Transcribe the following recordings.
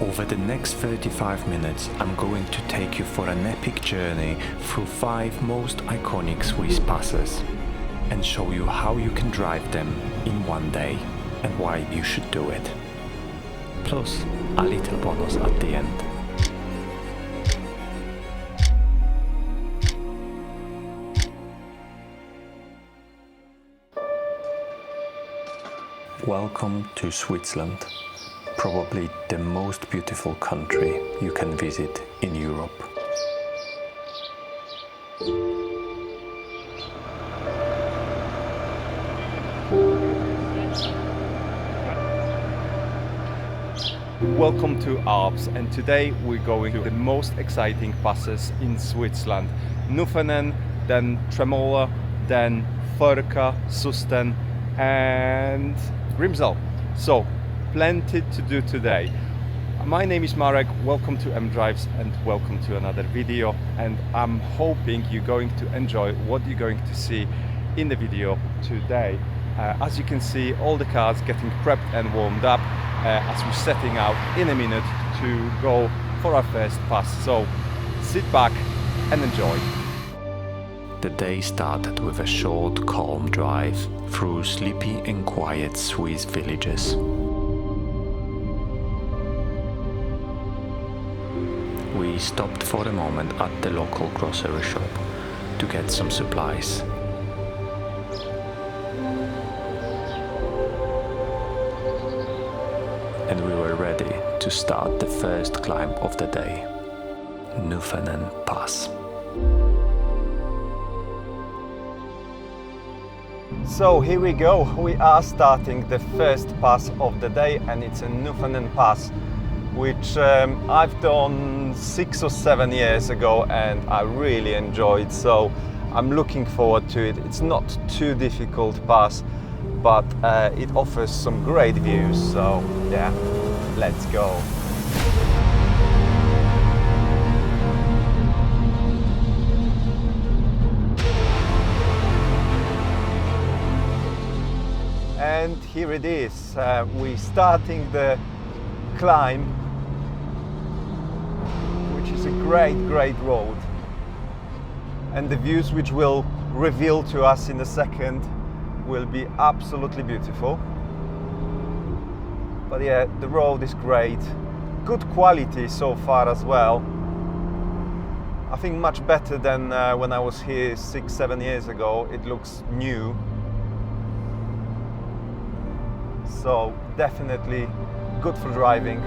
Over the next 35 minutes, I'm going to take you for an epic journey through 5 most iconic Swiss passes and show you how you can drive them in one day and why you should do it. Plus, a little bonus at the end. Welcome to Switzerland, probably the most beautiful country you can visit in Europe. Welcome to Alps, and today we're going to the most exciting passes in Switzerland. Nufenen, then Tremola, then Furka, Susten and Grimsel. So, plenty to do today. My name is Marek, welcome to MDrives and welcome to another video, and I'm hoping you're going to enjoy what you're going to see in the video today. As you can see, all the cars getting prepped and warmed up as we're setting out in a minute to go for our first pass. So sit back and enjoy. The day started with a short, calm drive through sleepy and quiet Swiss villages. We stopped for a moment at the local grocery shop to get some supplies. And we were ready to start the first climb of the day, Nufenen Pass. So here we go, we are starting the first pass of the day, and it's a Nufenen Pass, which I've done 6 or 7 years ago and I really enjoyed, so I'm looking forward to it. It's not too difficult pass, but it offers some great views, so yeah, let's go. And here it is, we're starting the climb, which is a great road, and the views which will reveal to us in a second will be absolutely beautiful. But yeah, the road is great, good quality so far as well. I think much better than when I was here 6-7 years ago. It looks new. So definitely good for driving.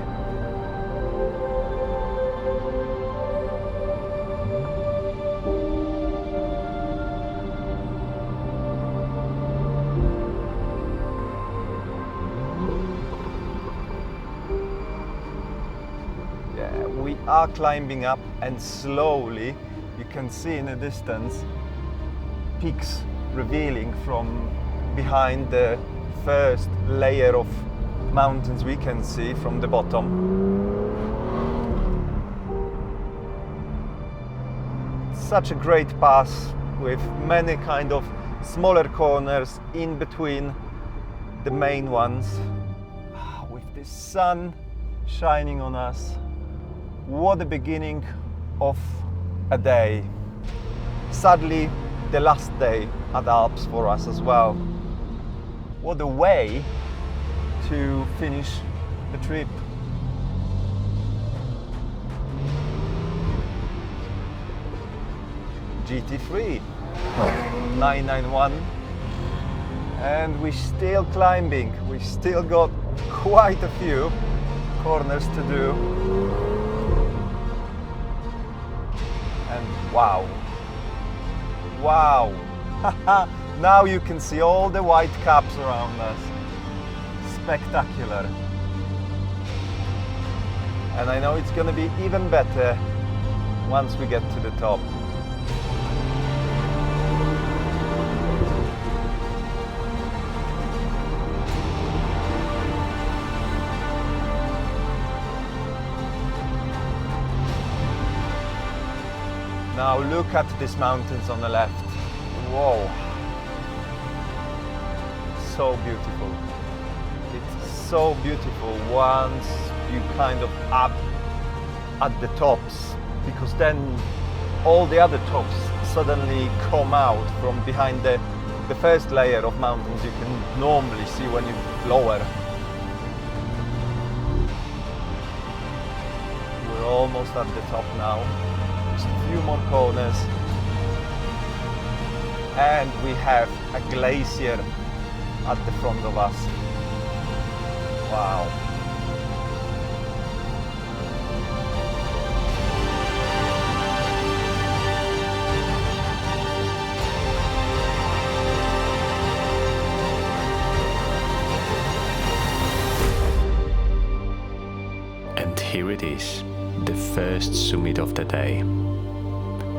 Yeah, we are climbing up, and slowly you can see in the distance peaks revealing from behind the first layer of mountains we can see from the bottom. Such a great pass with many kind of smaller corners in between the main ones. With the sun shining on us, what a beginning of a day. Sadly, the last day at Alps for us as well. What a way to finish the trip. GT3 991, and we're still climbing. We still got quite a few corners to do, and wow, now you can see all the white caps around us. Spectacular. And I know it's gonna be even better once we get to the top. Now look at these mountains on the left. Whoa. So beautiful. It's so beautiful once you kind of up at the tops, because then all the other tops suddenly come out from behind the first layer of mountains you can normally see when you lower. We're almost at the top now. Just a few more corners. And we have a glacier at the front of us. Wow. And here it is, the first summit of the day.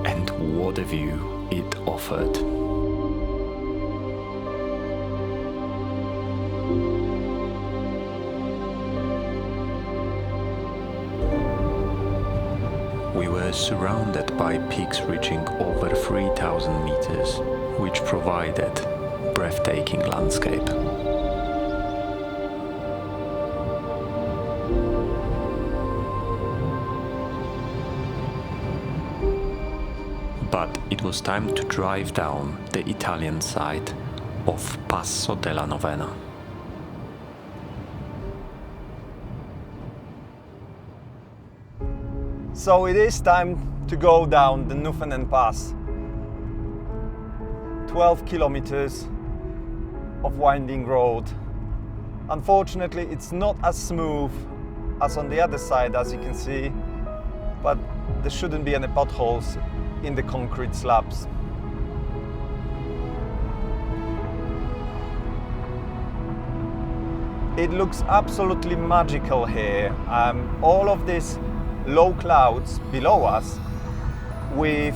And what a view it offered. We were surrounded by peaks reaching over 3,000 meters, which provided breathtaking landscape. But it was time to drive down the Italian side of Passo della Novena. So it is time to go down the Nufenen Pass. 12 kilometers of winding road. Unfortunately, it's not as smooth as on the other side, as you can see, but there shouldn't be any potholes in the concrete slabs. It looks absolutely magical here. All of these low clouds below us with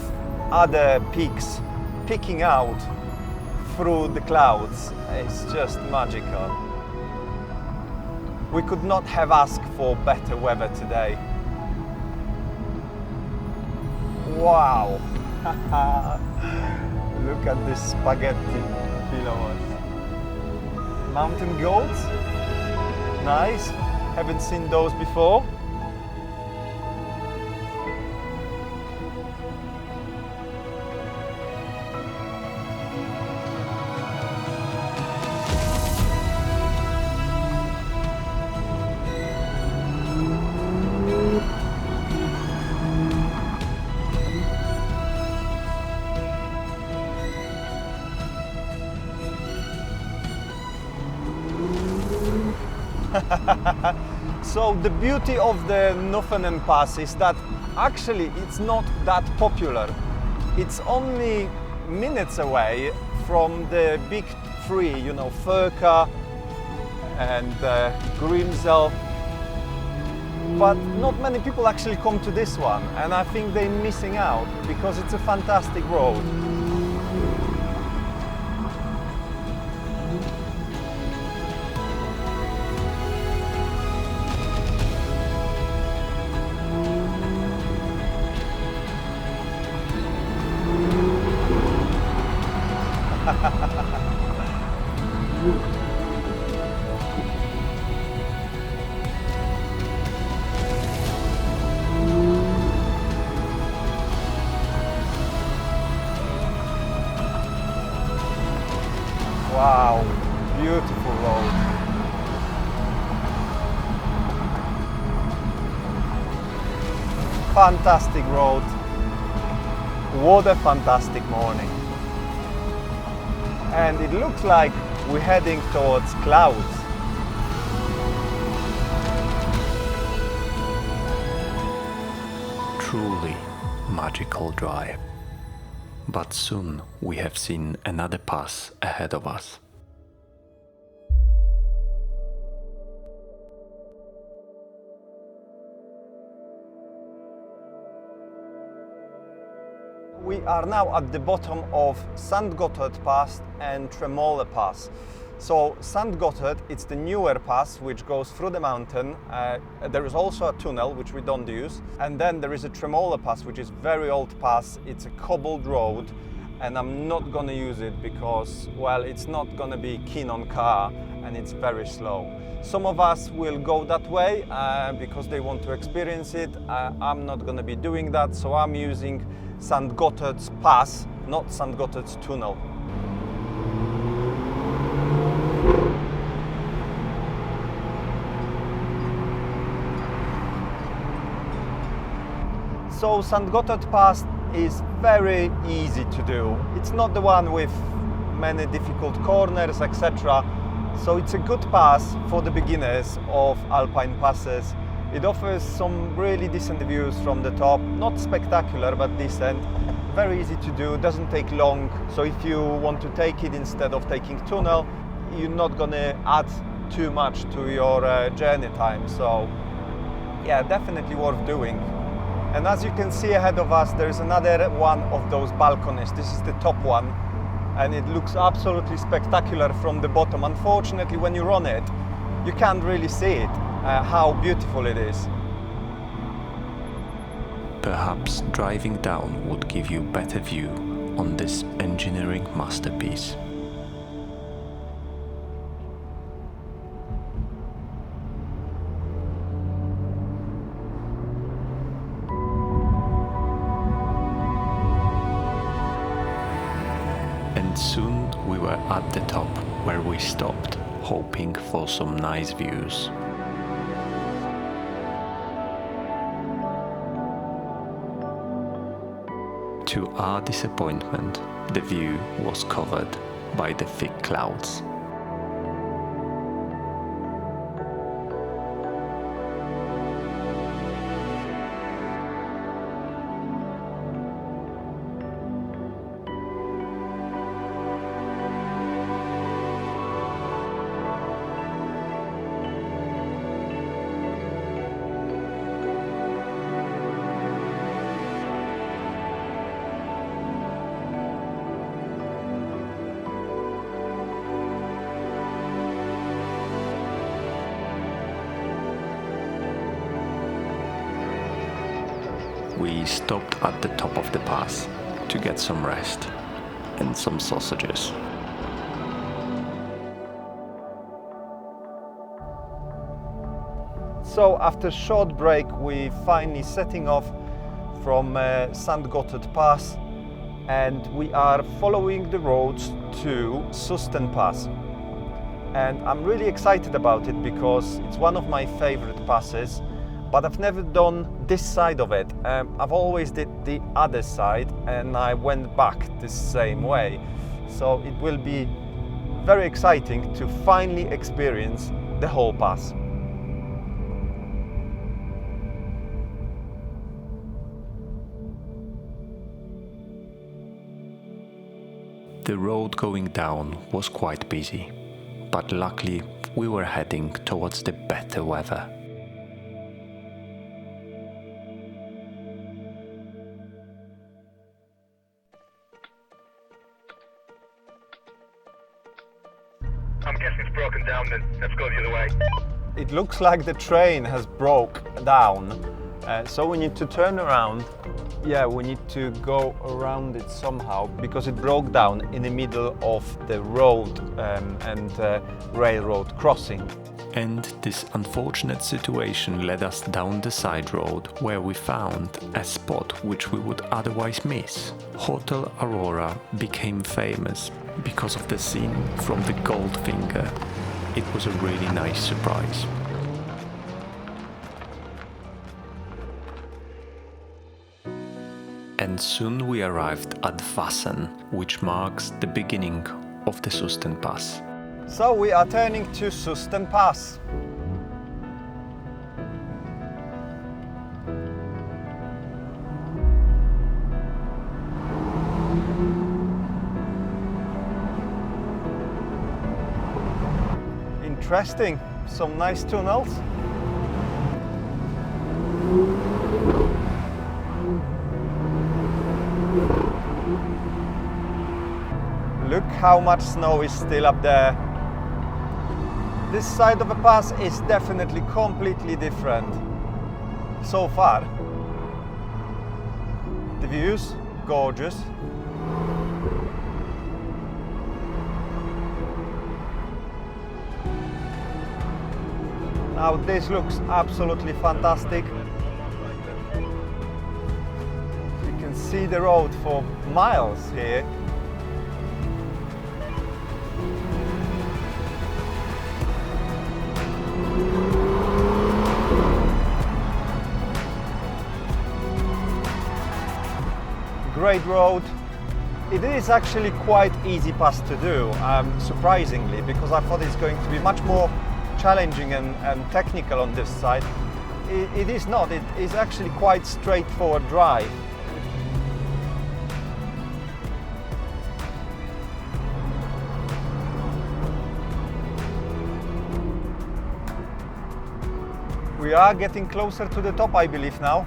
other peaks peeking out through the clouds. It's just magical. We could not have asked for better weather today. Wow! Look at this spaghetti below us. Mountain goats? Nice. Haven't seen those before. So the beauty of the Nufenen Pass is that actually it's not that popular. It's only minutes away from the big three, you know, Furka and Grimsel. But not many people actually come to this one, and I think they're missing out because it's a fantastic road. Wow, beautiful road. Fantastic road. What a fantastic morning. And it looks like we're heading towards clouds. Truly magical drive. But soon we have seen another pass ahead of us. We are now at the bottom of St. Gotthard Pass and Tremole Pass. So St. Gotthard, it's the newer pass which goes through the mountain. There is also a tunnel which we don't use. And then there is a Tremole Pass, which is very old pass. It's a cobbled road and I'm not gonna use it because, well, it's not gonna be keen on car and it's very slow. Some of us will go that way because they want to experience it. I'm not going to be doing that, so I'm using St. Gotthard's Pass, not St. Gotthard's Tunnel. So St. Gotthard Pass is very easy to do. It's not the one with many difficult corners, etc. So it's a good pass for the beginners of Alpine passes. It offers some really decent views from the top, not spectacular but decent. Very easy to do, doesn't take long. So if you want to take it instead of taking tunnel, you're not gonna add too much to your journey time. So yeah, definitely worth doing. And as you can see ahead of us, there is another one of those balconies. This is the top one, and it looks absolutely spectacular from the bottom. Unfortunately, when you're on it, you can't really see it, how beautiful it is. Perhaps driving down would give you better view on this engineering masterpiece. And soon we were at the top, where we stopped, hoping for some nice views. To our disappointment, the view was covered by the thick clouds. We stopped at the top of the pass to get some rest and some sausages. So after a short break, we finally setting off from St. Gotthard Pass, and we are following the roads to Susten Pass. And I'm really excited about it because it's one of my favorite passes, but I've never done this side of it. I've always did the other side, and I went back the same way. So it will be very exciting to finally experience the whole pass. The road going down was quite busy, but luckily we were heading towards the better weather. I'm guessing it's broken down then. Let's go the other way. It looks like the train has broke down, so we need to turn around. Yeah, we need to go around it somehow because it broke down in the middle of the road and railroad crossing. And this unfortunate situation led us down the side road where we found a spot which we would otherwise miss. Hotel Aurora became famous because of the scene from the Goldfinger. It was a really nice surprise. And soon we arrived at Vassen, which marks the beginning of the Susten Pass. So we are turning to Susten Pass. Interesting, some nice tunnels. Look how much snow is still up there. This side of the pass is definitely completely different so far. The views, gorgeous. Now this looks absolutely fantastic. You can see the road for miles here. Great road. It is actually quite easy pass to do, surprisingly, because I thought it's going to be much more challenging and technical on this side. It is not. It is actually quite straightforward drive. We are getting closer to the top, I believe, now.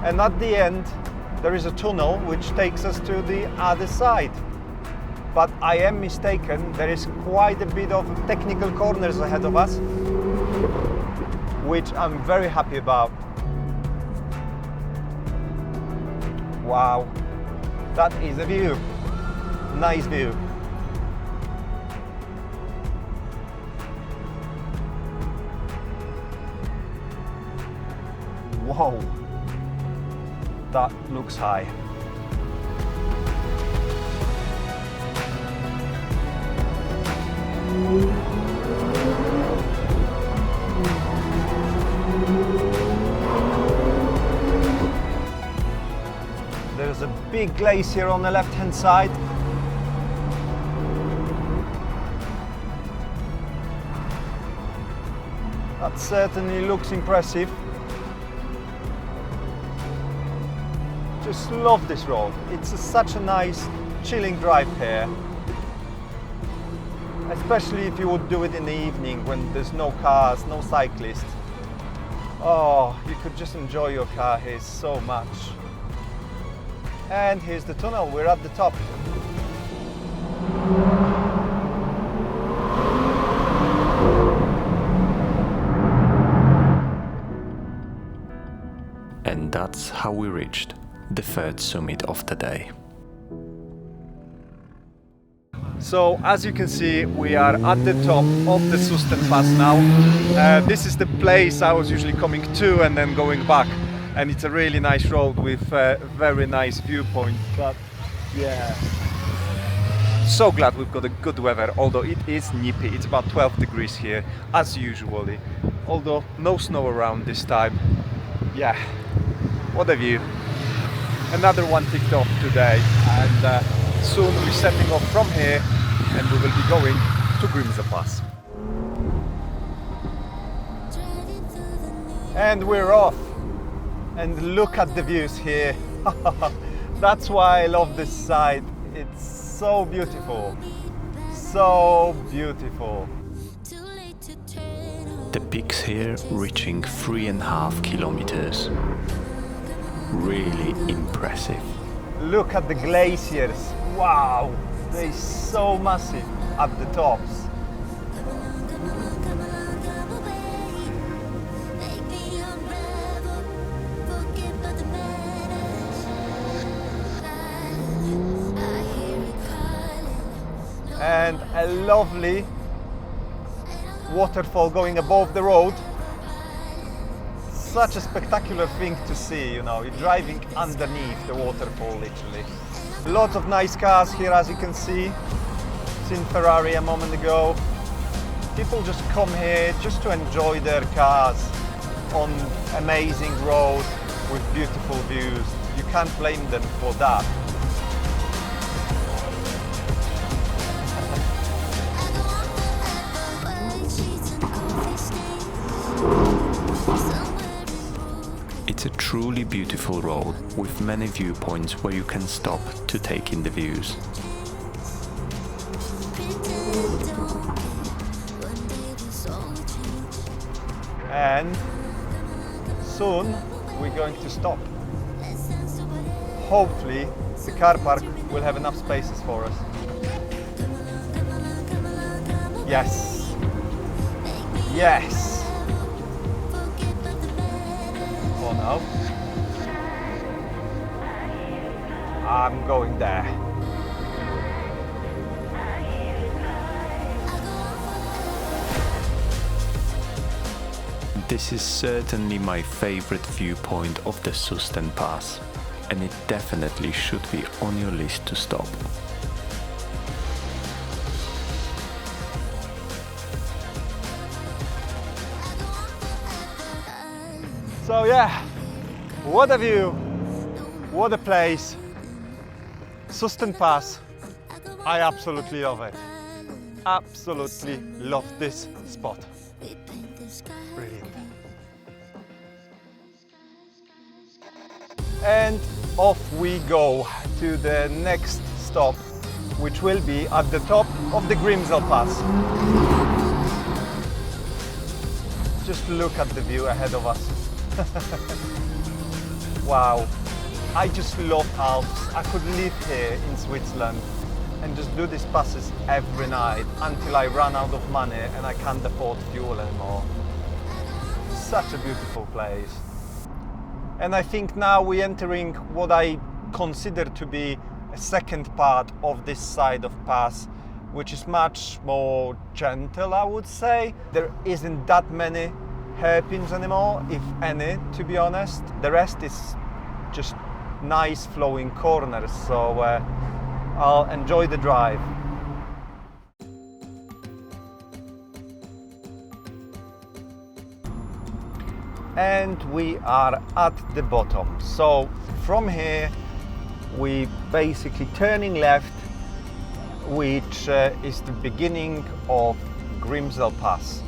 And at the end, there is a tunnel which takes us to the other side. But I am mistaken, there is quite a bit of technical corners ahead of us, which I'm very happy about. Wow, that is a view. Nice view. Whoa. That looks high. There's a big glacier on the left-hand side. That certainly looks impressive. Just love this road. It's such a nice chilling drive here, especially if you would do it in the evening when there's no cars, no cyclists. Oh, you could just enjoy your car here so much. And here's the tunnel, we're at the top. And that's how we reached the third summit of the day. So as you can see, we are at the top of the Susten Pass now. This is the place I was usually coming to and then going back, and it's a really nice road with a very nice viewpoint. But yeah, so glad we've got a good weather, although it is nippy. It's about 12 degrees here as usually, although no snow around this time. Yeah, what a view. Another one ticked off today, and soon we're setting off from here and we will be going to Grimsel Pass. And we're off. And look at the views here. That's why I love this side. It's so beautiful. So beautiful. The peaks here reaching 3.5 kilometers. Really impressive. Look at the glaciers. Wow, they're so massive at the tops. And a lovely waterfall going above the road. Such a spectacular thing to see, you know, you're driving underneath the waterfall literally. Lots of nice cars here, as you can see. Seen Ferrari a moment ago. People just come here just to enjoy their cars on amazing road with beautiful views. You can't blame them for that. It's a truly beautiful road with many viewpoints where you can stop to take in the views. And soon we're going to stop. Hopefully the car park will have enough spaces for us. Yes. Yes. Oh no. I'm going there. This is certainly my favorite viewpoint of the Susten Pass, and it definitely should be on your list to stop. So yeah, what a view, what a place. Susten Pass, I absolutely love it. Absolutely love this spot. Brilliant. And off we go to the next stop, which will be at the top of the Grimsel Pass. Just look at the view ahead of us. Wow, I just love Alps. I could live here in Switzerland and just do these passes every night until I run out of money and I can't afford fuel anymore. Such a beautiful place. And I think now we're entering what I consider to be a second part of this side of pass, which is much more gentle, I would say. There isn't that many hairpins anymore, if any, to be honest. The rest is just nice flowing corners, so I'll enjoy the drive. And we are at the bottom. So from here we basically turning left, which is the beginning of Grimsel Pass.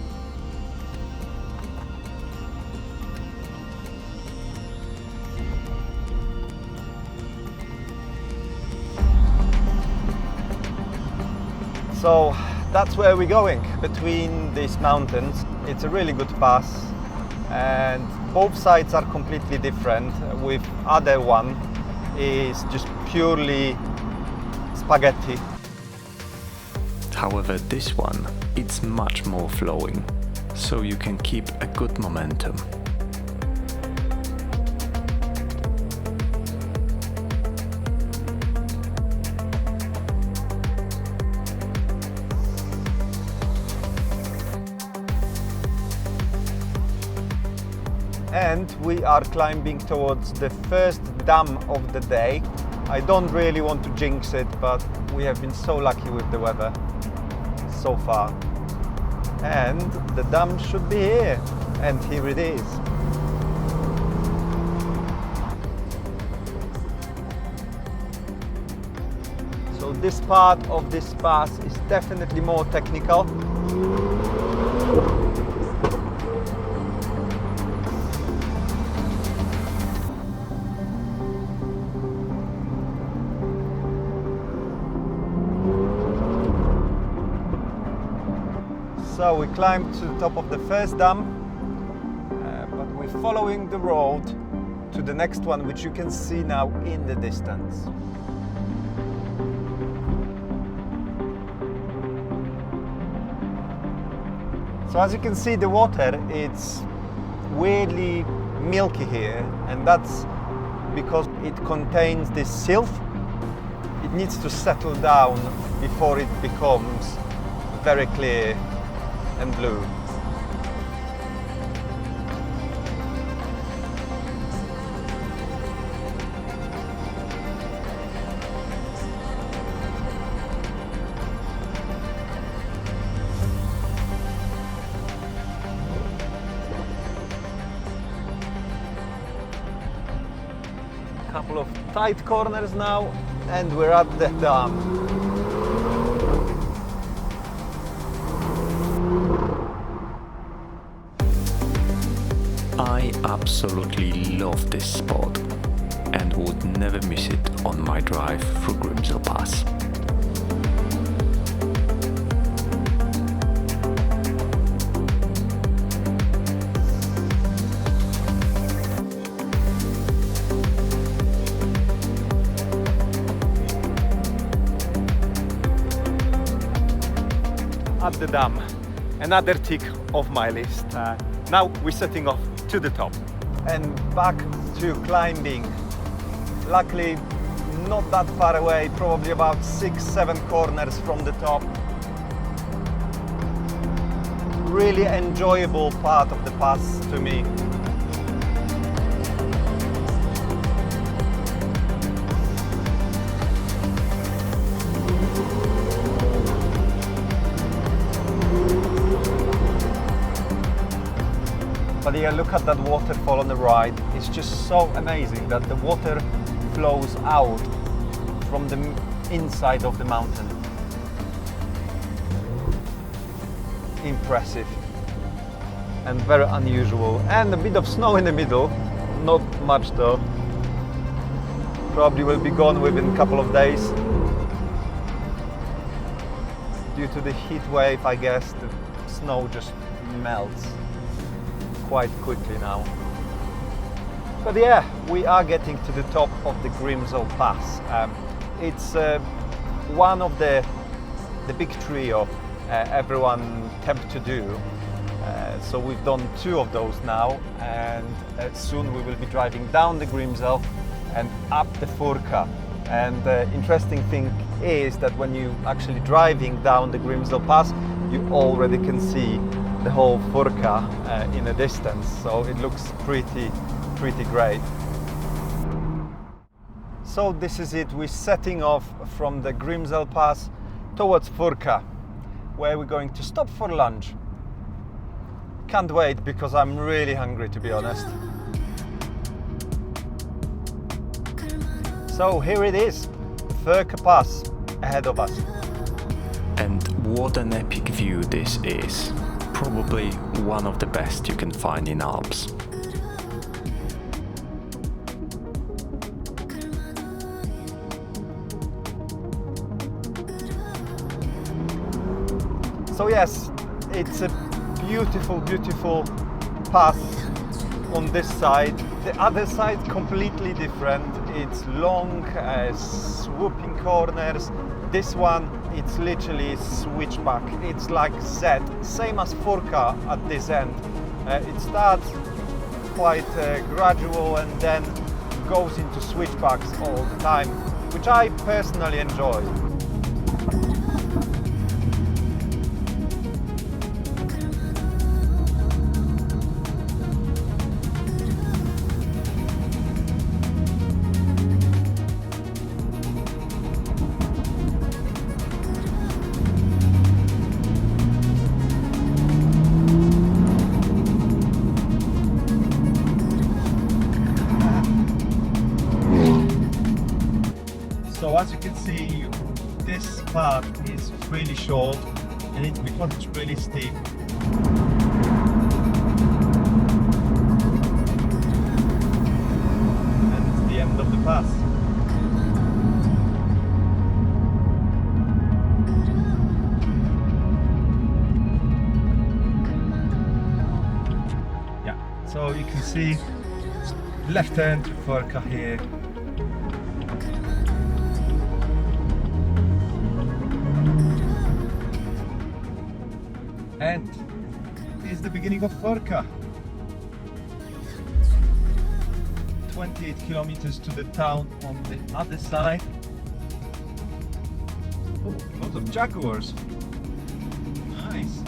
So that's where we're going, between these mountains. It's a really good pass and both sides are completely different, with other one is just purely spaghetti. However, this one, it's much more flowing, so you can keep a good momentum. And we are climbing towards the first dam of the day. I don't really want to jinx it, but we have been so lucky with the weather so far. And the dam should be here, and here it is. So this part of this pass is definitely more technical. So we climbed to the top of the first dam, but we're following the road to the next one, which you can see now in the distance. So as you can see, the water, it's weirdly milky here, and that's because it contains this silt. It needs to settle down before it becomes very clear and blue. Couple of tight corners now, and we're at the dam. I absolutely love this spot and would never miss it on my drive through Grimsel Pass. At the dam, another tick of my list. Now we're setting off to the top and back to climbing. Luckily not that far away, probably about 6-7 corners from the top. really enjoyable part of the pass to me. But yeah, look at that waterfall on the right. It's just so amazing that the water flows out from the inside of the mountain. Impressive and very unusual, and a bit of snow in the middle, not much though. Probably will be gone within a couple of days due to the heat wave. I guess the snow just melts quite quickly now. But yeah, we are getting to the top of the Grimsel Pass. It's one of the big trio everyone tempts to do. So we've done 2 of those now, and soon we will be driving down the Grimsel and up the Furka. And the interesting thing is that when you actually driving down the Grimsel Pass, you already can see the whole Furka in a distance, so it looks pretty great. So this is it, we're setting off from the Grimsel Pass towards Furka, where we're going to stop for lunch. Can't wait because I'm really hungry, to be honest. So here it is, Furka Pass ahead of us. And what an epic view this is. Probably one of the best you can find in Alps. So yes, it's a beautiful pass on this side. The other side completely different. It's long, swooping corners. This one, it's literally switchback. It's like Z, same as Furka at this end. It starts quite gradual and then goes into switchbacks all the time, which I personally enjoy. So as you can see, this part is really short and it's because it's really steep. And it's the end of the pass. Yeah, so you can see left hand to Furka here. And here's the beginning of Furka. 28 kilometers to the town on the other side. Oh, lots of jaguars. Nice.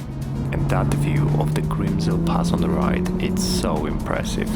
And that view of the Grimsel Pass on the right, it's so impressive.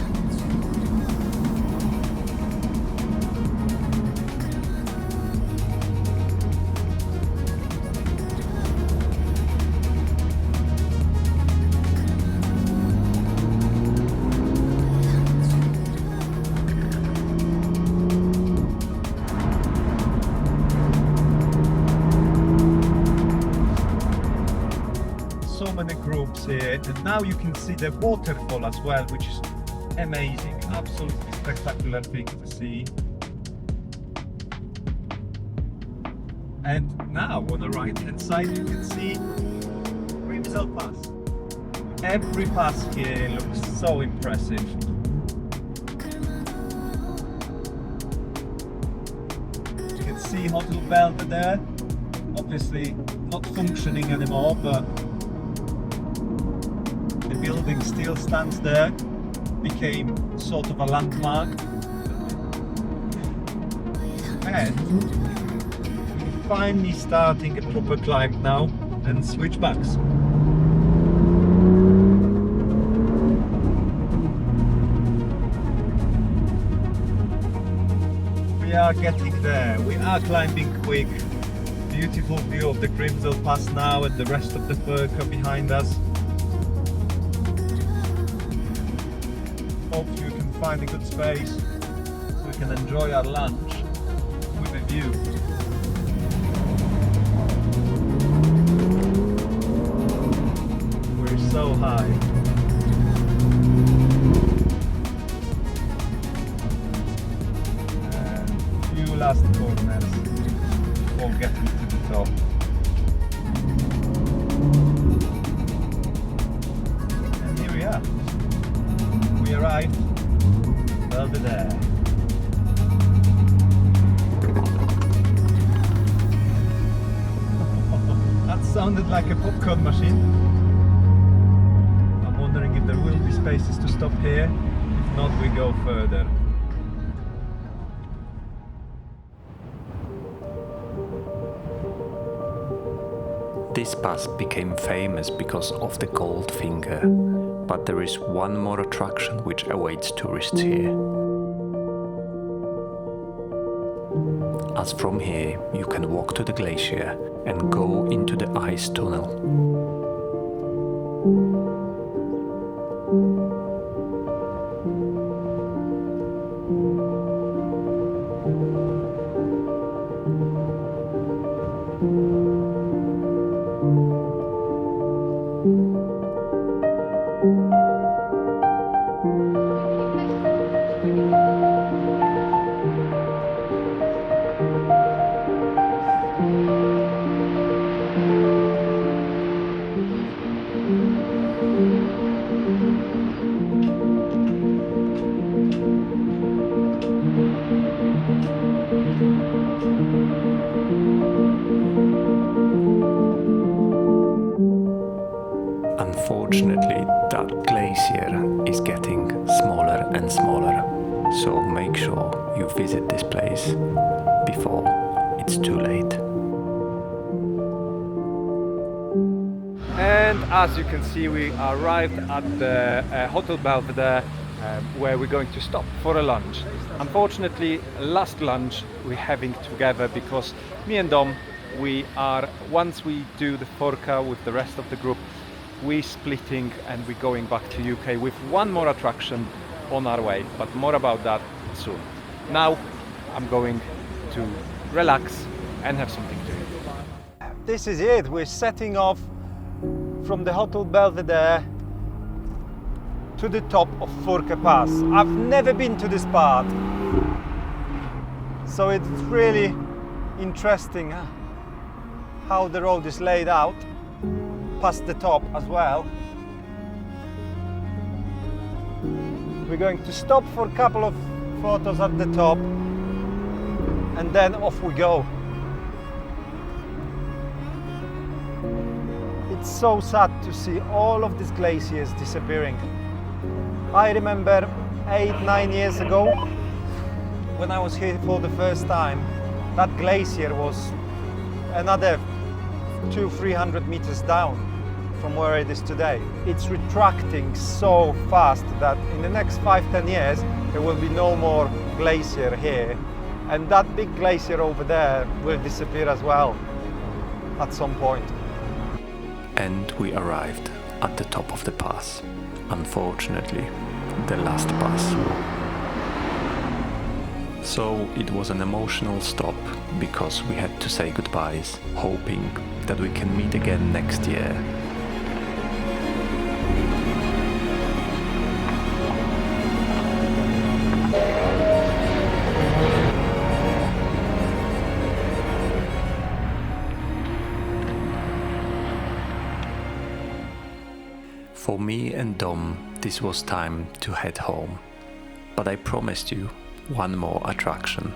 Groups here, and now you can see the waterfall as well, which is amazing, absolutely spectacular thing to see. And now on the right hand side you can see Grimsel Pass. Every pass here looks so impressive. You can see Hotel Aurora there, obviously not functioning anymore, but the building still stands there, became sort of a landmark. And we're finally starting a proper climb now and switchbacks. are getting there. We are climbing quick. Beautiful view of the Grimsel Pass now and the rest of the Furka behind us. Hopefully we can find a good space so we can enjoy our lunch with a view. We're so high. Last corners before getting to the top. And here we are. We arrived. Belvedere. That sounded like a popcorn machine. I'm wondering if there will be spaces to stop here. If not, we go further. This pass became famous because of the Goldfinger, but there is one more attraction which awaits tourists here. As from here you can walk to the glacier and go into the ice tunnel. Unfortunately, that glacier is getting smaller and smaller, so make sure you visit this place before it's too late. And as you can see, we arrived at the Hotel Belvedere, where we're going to stop for a lunch. Unfortunately, last lunch we're having together because me and Dom, once we do the Furka with the rest of the group, we're splitting and we're going back to UK with one more attraction on our way, but more about that soon. Now I'm going to relax and have something to eat. This is it. We're setting off from the Hotel Belvedere to the top of Furka Pass. I've never been to this part, so it's really interesting how the road is laid out past the top as well. We're going to stop for a couple of photos at the top and then off we go. It's so sad to see all of these glaciers disappearing. I remember 8-9 years ago when I was here for the first time, that glacier was another 200-300 meters down from where it is today. It's retracting so fast that in the next 5-10 years there will be no more glacier here, and that big glacier over there will disappear as well at some point. And we arrived at the top of the pass. Unfortunately, the last pass. So it was an emotional stop because we had to say goodbyes, hoping that we can meet again next year. For me and Dom, this was time to head home, but I promised you one more attraction.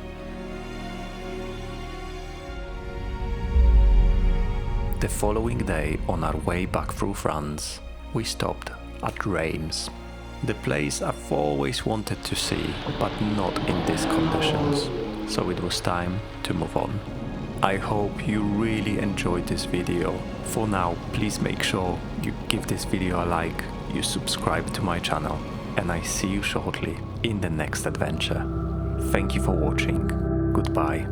The following day, on our way back through France, we stopped at Reims, the place I've always wanted to see, but not in these conditions, so it was time to move on. I hope you really enjoyed this video. For now, please make sure you give this video a like, you subscribe to my channel, and I see you shortly in the next adventure. Thank you for watching. Goodbye.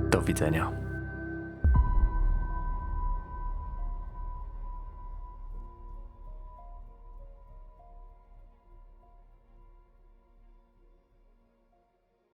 Do widzenia.